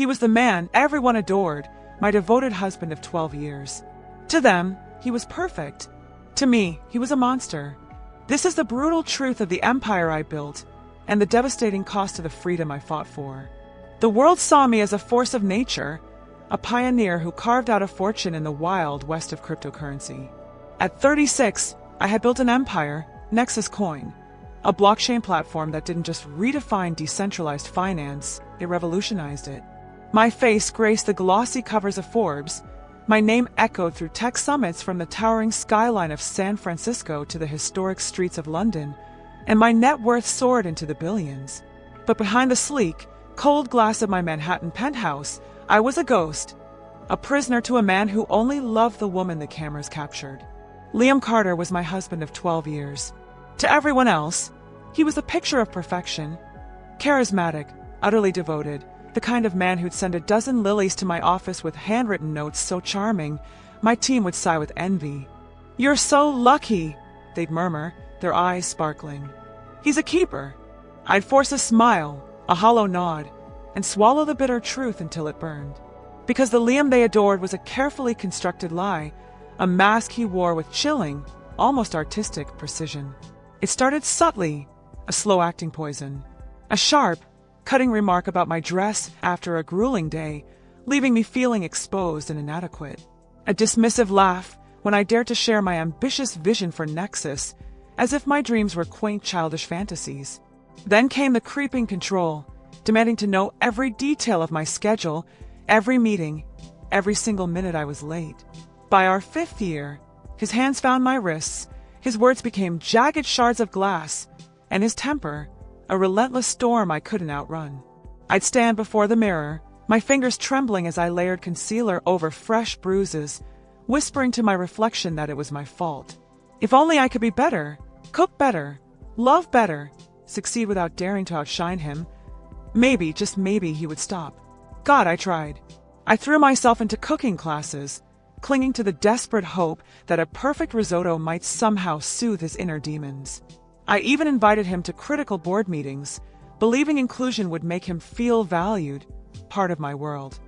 He was the man everyone adored, my devoted husband of 12 years. To them, he was perfect. To me, he was a monster. This is the brutal truth of the empire I built, and the devastating cost of the freedom I fought for. The world saw me as a force of nature, a pioneer who carved out a fortune in the wild west of cryptocurrency. At 36, I had built an empire, Nexus Coin, a blockchain platform that didn't just redefine decentralized finance, it revolutionized it. My face graced the glossy covers of Forbes, my name echoed through tech summits from the towering skyline of San Francisco to the historic streets of London, and my net worth soared into the billions. But behind the sleek, cold glass of my Manhattan penthouse, I was a ghost, a prisoner to a man who only loved the woman the cameras captured. Liam Carter was my husband of 12 years. To everyone else, he was a picture of perfection. Charismatic, utterly devoted, the kind of man who'd send a dozen lilies to my office with handwritten notes so charming, my team would sigh with envy. "You're so lucky," they'd murmur, their eyes sparkling. "He's a keeper." I'd force a smile, a hollow nod, and swallow the bitter truth until it burned. Because the Liam they adored was a carefully constructed lie, a mask he wore with chilling, almost artistic precision. It started subtly, a slow-acting poison. A sharp, cutting remark about my dress after a grueling day, leaving me feeling exposed and inadequate. A dismissive laugh when I dared to share my ambitious vision for Nexus, as if my dreams were quaint childish fantasies. Then came the creeping control, demanding to know every detail of my schedule, every meeting, every single minute I was late. By our 5th year, his hands found my wrists, his words became jagged shards of glass, and his temper, a relentless storm I couldn't outrun. I'd stand before the mirror, my fingers trembling as I layered concealer over fresh bruises, whispering to my reflection that it was my fault. If only I could be better, cook better, love better, succeed without daring to outshine him. Maybe, just maybe, he would stop. God, I tried. I threw myself into cooking classes, clinging to the desperate hope that a perfect risotto might somehow soothe his inner demons. I even invited him to critical board meetings, believing inclusion would make him feel valued, part of my world.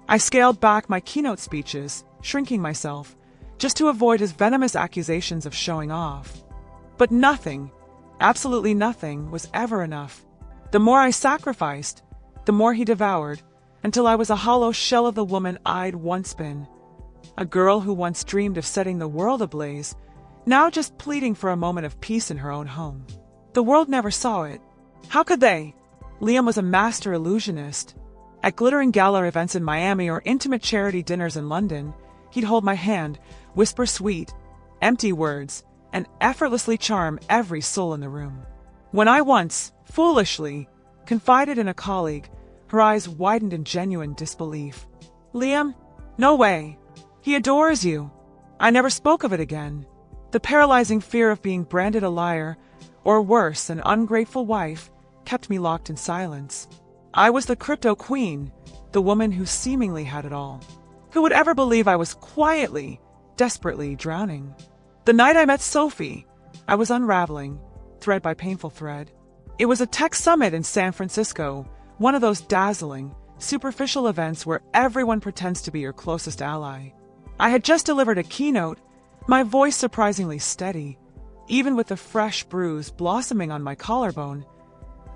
I scaled back my keynote speeches, shrinking myself, just to avoid his venomous accusations of showing off. But nothing, absolutely nothing, was ever enough. The more I sacrificed, the more he devoured, until I was a hollow shell of the woman I'd once been. A girl who once dreamed of setting the world ablaze, now just pleading for a moment of peace in her own home. The world never saw it. How could they? Liam was a master illusionist. At glittering gala events in Miami or intimate charity dinners in London, he'd hold my hand, whisper sweet, empty words, and effortlessly charm every soul in the room. When I once, foolishly, confided in a colleague, her eyes widened in genuine disbelief. "Liam? No way. He adores you." I never spoke of it again. The paralyzing fear of being branded a liar, or worse, an ungrateful wife, kept me locked in silence. I was the crypto queen, the woman who seemingly had it all. Who would ever believe I was quietly, desperately drowning? The night I met Sophie, I was unraveling, thread by painful thread. It was a tech summit in San Francisco, one of those dazzling, superficial events where everyone pretends to be your closest ally. I had just delivered a keynote, my voice surprisingly steady, even with the fresh bruise blossoming on my collarbone,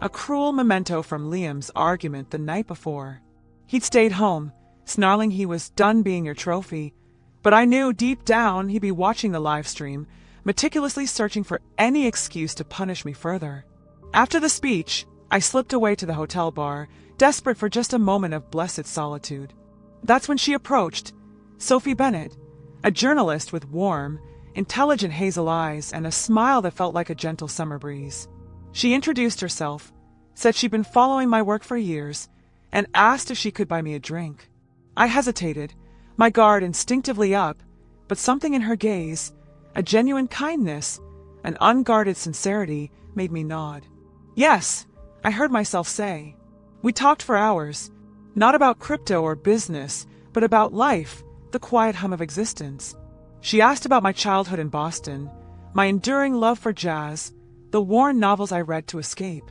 a cruel memento from Liam's argument the night before. He'd stayed home, snarling he was done being your trophy, but I knew deep down he'd be watching the live stream, meticulously searching for any excuse to punish me further. After the speech, I slipped away to the hotel bar, desperate for just a moment of blessed solitude. That's when she approached, Sophie Bennett, a journalist with warm, intelligent hazel eyes and a smile that felt like a gentle summer breeze. She introduced herself, said she'd been following my work for years, and asked if she could buy me a drink. I hesitated, my guard instinctively up, but something in her gaze, a genuine kindness, an unguarded sincerity, made me nod. "Yes," I heard myself say. We talked for hours, not about crypto or business, but about life, the quiet hum of existence. She asked about my childhood in Boston, my enduring love for jazz, the worn novels I read to escape.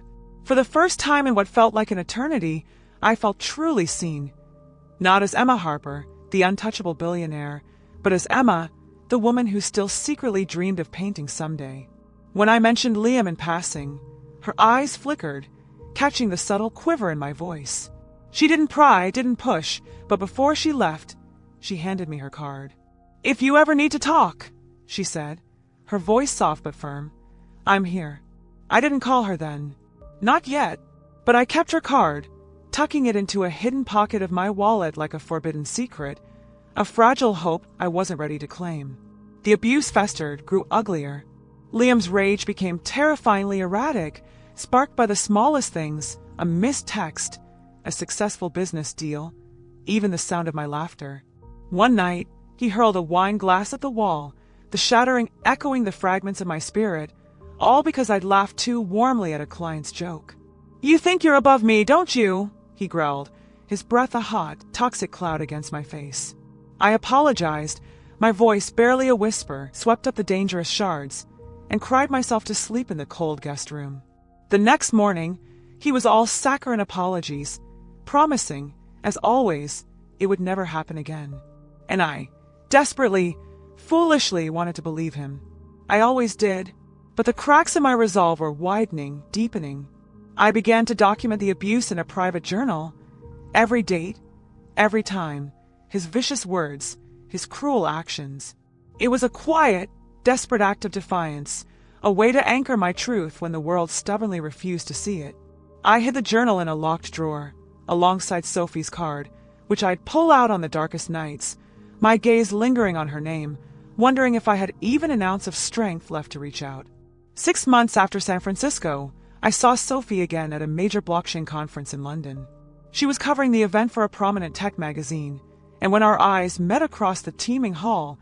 For the first time in what felt like an eternity, I felt truly seen, Not as Emma Harper, the untouchable billionaire, but as Emma, the woman who still secretly dreamed of painting someday. When I mentioned Liam in passing, her eyes flickered, catching the subtle quiver in my voice. She didn't pry, didn't push, but before she left, she handed me her card. "If you ever need to talk," she said, her voice soft but firm, "I'm here." I didn't call her then. Not yet. But I kept her card, tucking it into a hidden pocket of my wallet like a forbidden secret, a fragile hope I wasn't ready to claim. The abuse festered, grew uglier. Liam's rage became terrifyingly erratic, sparked by the smallest things, a missed text, a successful business deal, even the sound of my laughter. One night, he hurled a wine glass at the wall, the shattering echoing the fragments of my spirit, all because I'd laughed too warmly at a client's joke. "You think you're above me, don't you?" he growled, his breath a hot, toxic cloud against my face. I apologized, my voice barely a whisper, swept up the dangerous shards, and cried myself to sleep in the cold guest room. The next morning, he was all saccharine apologies, promising, as always, it would never happen again. And I, desperately, foolishly wanted to believe him. I always did, but the cracks in my resolve were widening, deepening. I began to document the abuse in a private journal. Every date, every time, his vicious words, his cruel actions. It was a quiet, desperate act of defiance, a way to anchor my truth when the world stubbornly refused to see it. I hid the journal in a locked drawer, alongside Sophie's card, which I'd pull out on the darkest nights, my gaze lingering on her name, wondering if I had even an ounce of strength left to reach out. 6 months after San Francisco, I saw Sophie again at a major blockchain conference in London. She was covering the event for a prominent tech magazine, and when our eyes met across the teeming hall,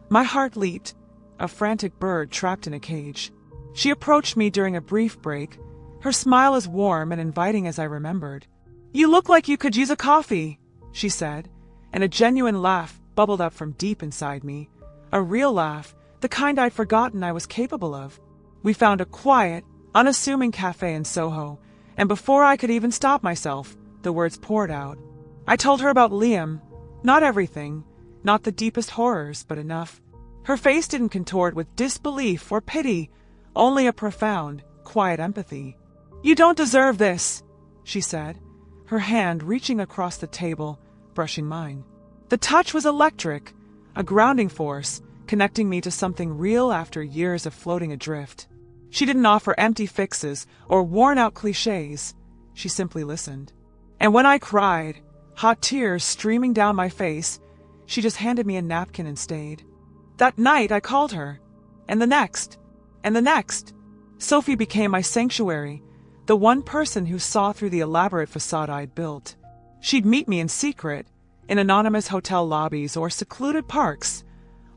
my heart leaped, a frantic bird trapped in a cage. She approached me during a brief break, her smile as warm and inviting as I remembered. "You look like you could use a coffee," she said, and a genuine laugh bubbled up from deep inside me, a real laugh, the kind I'd forgotten I was capable of. We found a quiet, unassuming cafe in Soho, and before I could even stop myself, the words poured out. I told her about Liam, not everything, not the deepest horrors, but enough. Her face didn't contort with disbelief or pity, only a profound, quiet empathy. "You don't deserve this," she said, her hand reaching across the table, brushing mine. The touch was electric, a grounding force, connecting me to something real after years of floating adrift. She didn't offer empty fixes or worn-out cliches. She simply listened. And when I cried, hot tears streaming down my face, she just handed me a napkin and stayed. That night I called her, and the next, and the next. Sophie became my sanctuary, the one person who saw through the elaborate facade I'd built. She'd meet me in secret, in anonymous hotel lobbies or secluded parks,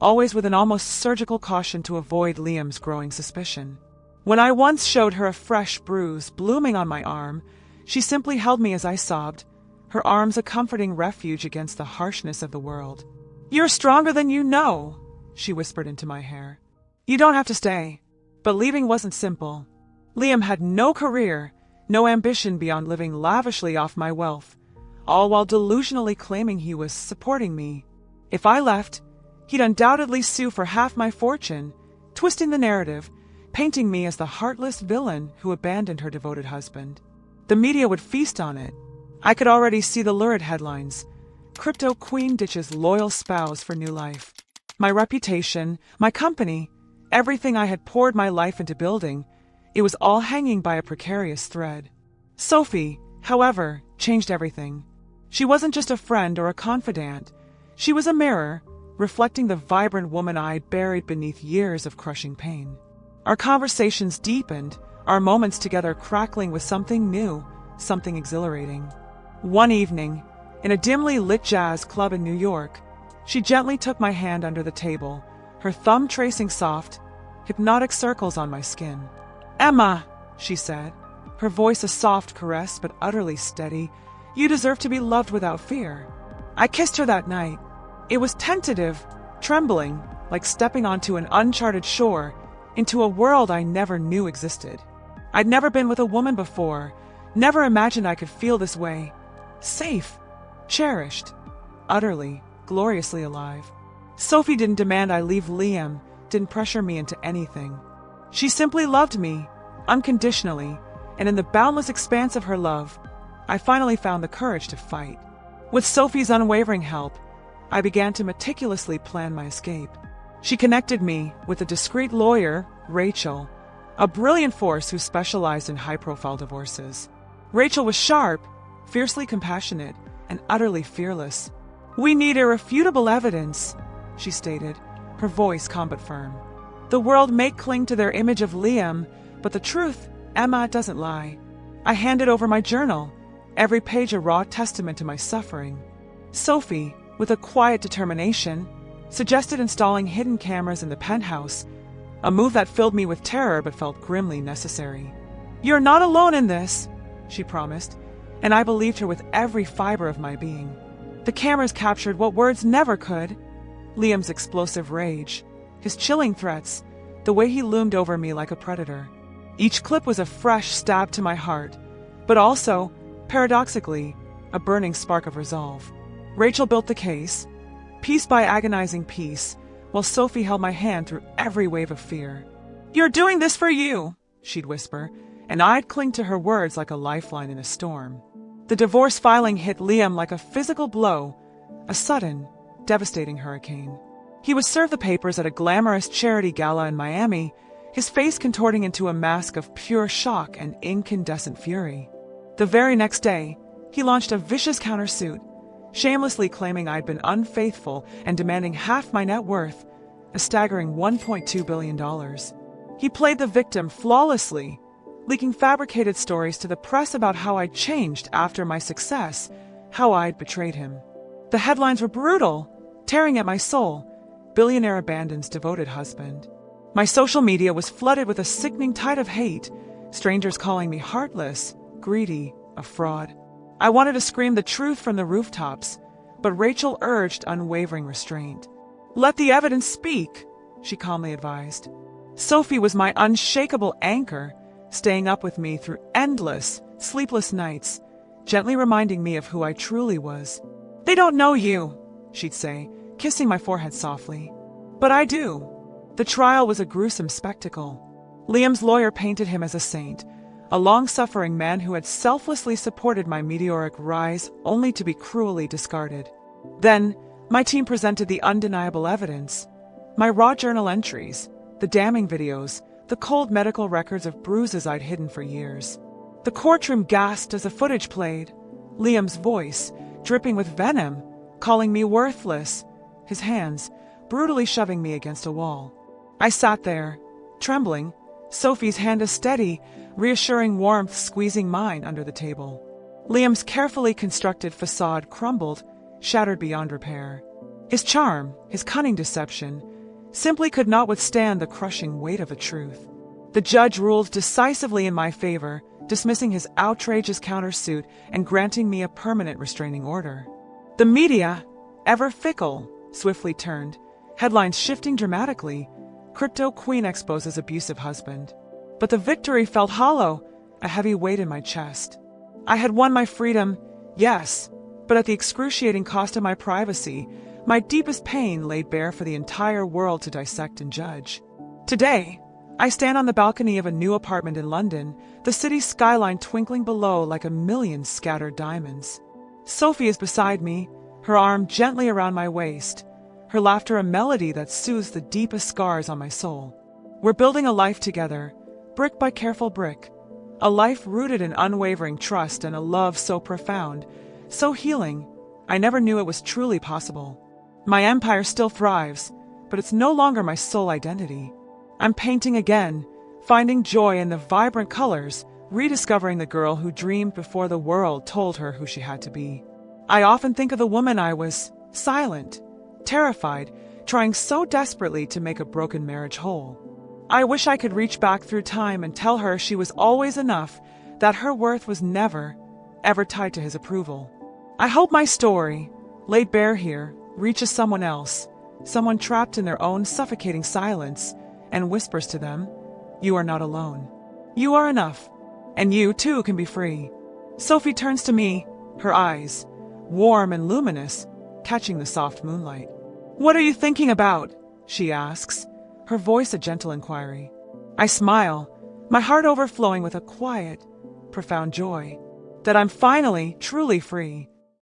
always with an almost surgical caution to avoid Liam's growing suspicion. When I once showed her a fresh bruise blooming on my arm, she simply held me as I sobbed, her arms a comforting refuge against the harshness of the world. "You're stronger than you know," she whispered into my hair. "You don't have to stay." But leaving wasn't simple. Liam had no career, no ambition beyond living lavishly off my wealth, all while delusionally claiming he was supporting me. If I left, he'd undoubtedly sue for half my fortune, twisting the narrative, painting me as the heartless villain who abandoned her devoted husband. The media would feast on it. I could already see the lurid headlines. Crypto queen ditches loyal spouse for new life. My reputation, my company, everything I had poured my life into building, it was all hanging by a precarious thread. Sophie, however, changed everything. She wasn't just a friend or a confidant. She was a mirror, reflecting the vibrant woman I'd buried beneath years of crushing pain. Our conversations deepened, our moments together crackling with something new, something exhilarating. One evening, in a dimly lit jazz club in New York, she gently took my hand under the table, her thumb tracing soft, hypnotic circles on my skin. "Emma," she said, her voice a soft caress but utterly steady, "you deserve to be loved without fear." I kissed her that night. It was tentative, trembling, like stepping onto an uncharted shore, into a world I never knew existed. I'd never been with a woman before, never imagined I could feel this way. Safe, cherished. utterly, gloriously alive. Sophie didn't demand I leave Liam, didn't pressure me into anything. She simply loved me, unconditionally, and in the boundless expanse of her love, I finally found the courage to fight. With Sophie's unwavering help, I began to meticulously plan my escape. She connected me with a discreet lawyer, Rachel, a brilliant force who specialized in high-profile divorces. Rachel was sharp, fiercely compassionate, and utterly fearless. "We need irrefutable evidence," she stated, her voice calm but firm. "The world may cling to their image of Liam, but the truth, Emma, doesn't lie." I handed over my journal, every page a raw testament to my suffering. Sophie, with a quiet determination, suggested installing hidden cameras in the penthouse, a move that filled me with terror but felt grimly necessary. "You're not alone in this," she promised, and I believed her with every fiber of my being. The cameras captured what words never could: Liam's explosive rage, his chilling threats, the way he loomed over me like a predator. Each clip was a fresh stab to my heart, but also, paradoxically, a burning spark of resolve. Rachel built the case, piece by agonizing piece, while Sophie held my hand through every wave of fear. "You're doing this for you," she'd whisper, and I'd cling to her words like a lifeline in a storm. The divorce filing hit Liam like a physical blow, a sudden, devastating hurricane. He was served the papers at a glamorous charity gala in Miami, his face contorting into a mask of pure shock and incandescent fury. The very next day, he launched a vicious countersuit, shamelessly claiming I'd been unfaithful and demanding half my net worth, a staggering $1.2 billion. He played the victim flawlessly, leaking fabricated stories to the press about how I'd changed after my success, how I'd betrayed him. The headlines were brutal, tearing at my soul: "Billionaire abandons devoted husband." My social media was flooded with a sickening tide of hate, strangers calling me heartless, greedy, a fraud. I wanted to scream the truth from the rooftops, but Rachel urged unwavering restraint. "Let the evidence speak," she calmly advised. Sophie was my unshakable anchor, staying up with me through endless, sleepless nights, gently reminding me of who I truly was. "They don't know you," she'd say, kissing my forehead softly. "But I do." The trial was a gruesome spectacle. Liam's lawyer painted him as a saint, a long-suffering man who had selflessly supported my meteoric rise only to be cruelly discarded. Then, my team presented the undeniable evidence: my raw journal entries, the damning videos, the cold medical records of bruises I'd hidden for years. The courtroom gasped as the footage played, Liam's voice, dripping with venom, calling me worthless, his hands brutally shoving me against a wall. I sat there, trembling, Sophie's hand a steady, reassuring warmth squeezing mine under the table. Liam's carefully constructed facade crumbled, shattered beyond repair. His charm, his cunning deception, simply could not withstand the crushing weight of the truth. The judge ruled decisively in my favor, dismissing his outrageous countersuit and granting me a permanent restraining order. The media, ever fickle, swiftly turned, headlines shifting dramatically: "Crypto Queen exposes abusive husband." But the victory felt hollow, a heavy weight in my chest. I had won my freedom, yes, but at the excruciating cost of my privacy, my deepest pain laid bare for the entire world to dissect and judge. Today, I stand on the balcony of a new apartment in London, the city's skyline twinkling below like a million scattered diamonds. Sophie is beside me, her arm gently around my waist, her laughter a melody that soothes the deepest scars on my soul. We're building a life together, brick by careful brick, a life rooted in unwavering trust and a love so profound, so healing, I never knew it was truly possible. My empire still thrives, but it's no longer my sole identity. I'm painting again, finding joy in the vibrant colors, rediscovering the girl who dreamed before the world told her who she had to be. I often think of the woman I was, silent, terrified, trying so desperately to make a broken marriage whole. I wish I could reach back through time and tell her she was always enough, that her worth was never, ever tied to his approval. I hope my story, laid bare here, reaches someone else, someone trapped in their own suffocating silence, and whispers to them, "You are not alone. You are enough, and you too can be free." Sophie turns to me, her eyes, warm and luminous, catching the soft moonlight. "What are you thinking about?" she asks, her voice a gentle inquiry. I smile, my heart overflowing with a quiet, profound joy that I'm finally, truly free.